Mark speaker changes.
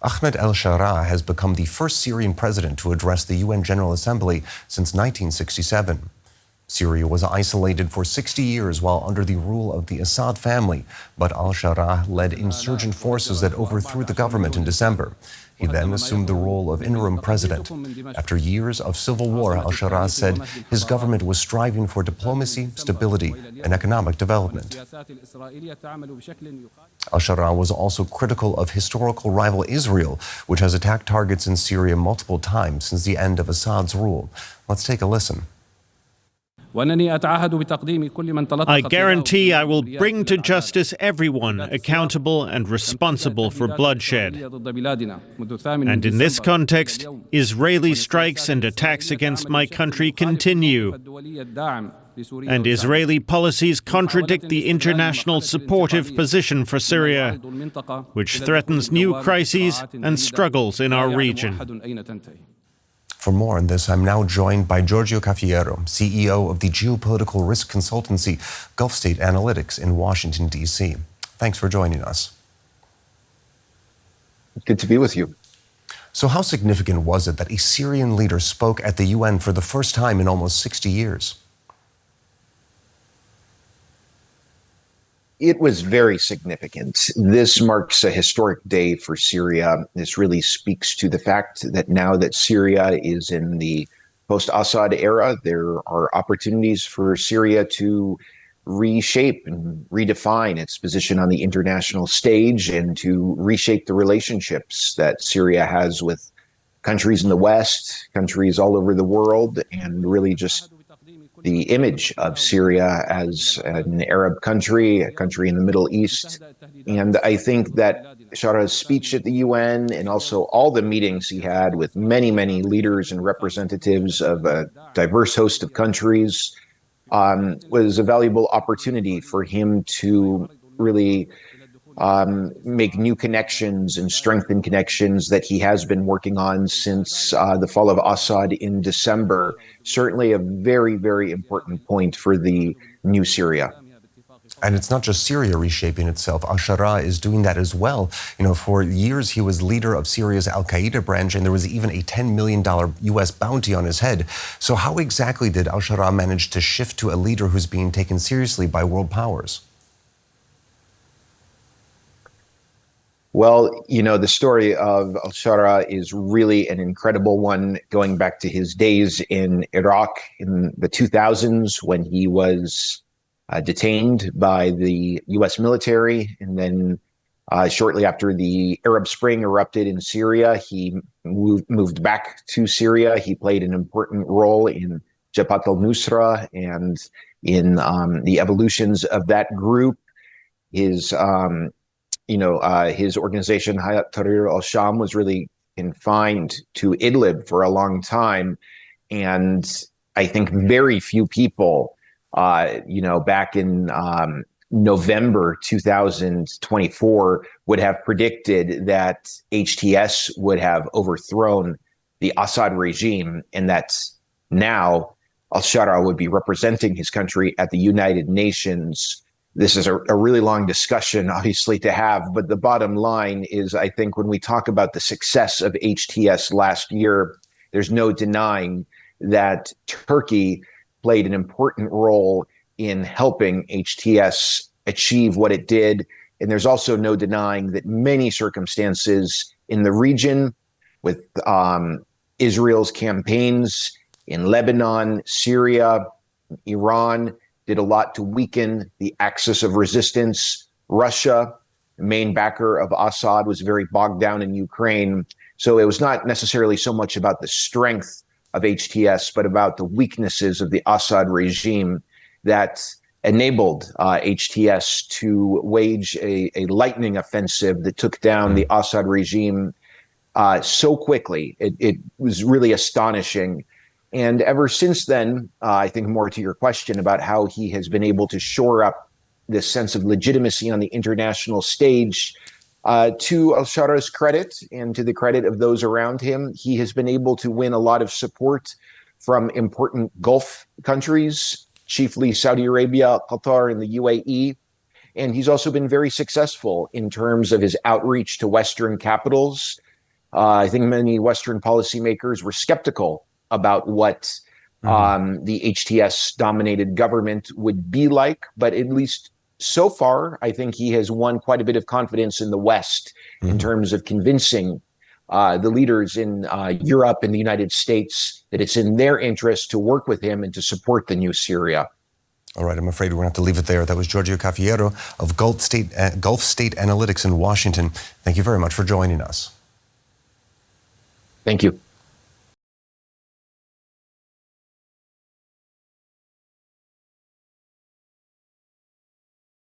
Speaker 1: Ahmed al-Sharaa has become the first Syrian president to address the UN General Assembly since 1967. Syria was isolated for 60 years while under the rule of the Assad family, but al-Sharaa led insurgent forces that overthrew the government in December. He then assumed the role of interim president. After years of civil war, al-Sharaa said his government was striving for diplomacy, stability, and economic development. Al-Sharaa was also critical of historical rival Israel, which has attacked targets in Syria multiple times since the end of Assad's rule. Let's take a listen.
Speaker 2: I guarantee I will bring to justice everyone accountable and responsible for bloodshed. And in this context, Israeli strikes and attacks against my country continue. And Israeli policies contradict the international supportive position for Syria, which threatens new crises and struggles in our region.
Speaker 1: For more on this, I'm now joined by Giorgio Cafiero, CEO of the geopolitical risk consultancy Gulf State Analytics in Washington, D.C. Thanks for joining us.
Speaker 3: Good to be with you.
Speaker 1: So how significant was it that a Syrian leader spoke at the UN for the first time in almost 60 years?
Speaker 3: It was very significant. This marks a historic day for Syria. This really speaks to the fact that now that Syria is in the post-Assad era, there are opportunities for Syria to reshape and redefine its position on the international stage and to reshape the relationships that Syria has with countries in the West, countries all over the world, and really just the image of Syria as an Arab country, a country in the Middle East. And I think that Sharaa's speech at the UN and also all the meetings he had with many, many leaders and representatives of a diverse host of countries was a valuable opportunity for him to really make new connections and strengthen connections that he has been working on since the fall of Assad in December. Certainly a very, very important point for the new Syria.
Speaker 1: And it's not just Syria reshaping itself. Al-Sharaa is doing that as well. You know, for years he was leader of Syria's al-Qaeda branch, and there was even a $10 million U.S. bounty on his head. So how exactly did Al-Sharaa manage to shift to a leader who's being taken seriously by world powers?
Speaker 3: Well, you know, the story of al-Sharaa is really an incredible one, going back to his days in Iraq in the 2000s when he was detained by the U.S. military. And then shortly after the Arab Spring erupted in Syria, he moved back to Syria. He played an important role in Jabhat al-Nusra and in the evolutions of that group. His his organization, Hayat Tahrir al-Sham, was really confined to Idlib for a long time. And I think very few people, back in November 2024 would have predicted that HTS would have overthrown the Assad regime, and that now al-Sharaa would be representing his country at the United Nations. This is a really long discussion, obviously, to have, but the bottom line is, I think when we talk about the success of HTS last year, there's no denying that Turkey played an important role in helping HTS achieve what it did. And there's also no denying that many circumstances in the region, with Israel's campaigns in Lebanon, Syria, Iran, did a lot to weaken the axis of resistance. Russia, the main backer of Assad, was very bogged down in Ukraine. So it was not necessarily so much about the strength of HTS, but about the weaknesses of the Assad regime that enabled HTS to wage a lightning offensive that took down the Assad regime so quickly. It was really astonishing. And ever since then, I think more to your question about how he has been able to shore up this sense of legitimacy on the international stage, to al-Sharaa's credit and to the credit of those around him, he has been able to win a lot of support from important Gulf countries, chiefly Saudi Arabia, Qatar, and the UAE. And he's also been very successful in terms of his outreach to Western capitals, I think many Western policymakers were skeptical about what the HTS-dominated government would be like, but at least so far, I think he has won quite a bit of confidence in the West in terms of convincing the leaders in Europe and the United States that it's in their interest to work with him and to support the new Syria.
Speaker 1: All right, I'm afraid we're going to have to leave it there. That was Giorgio Cafiero of Gulf State Analytics in Washington. Thank you very much for joining us.
Speaker 3: Thank you.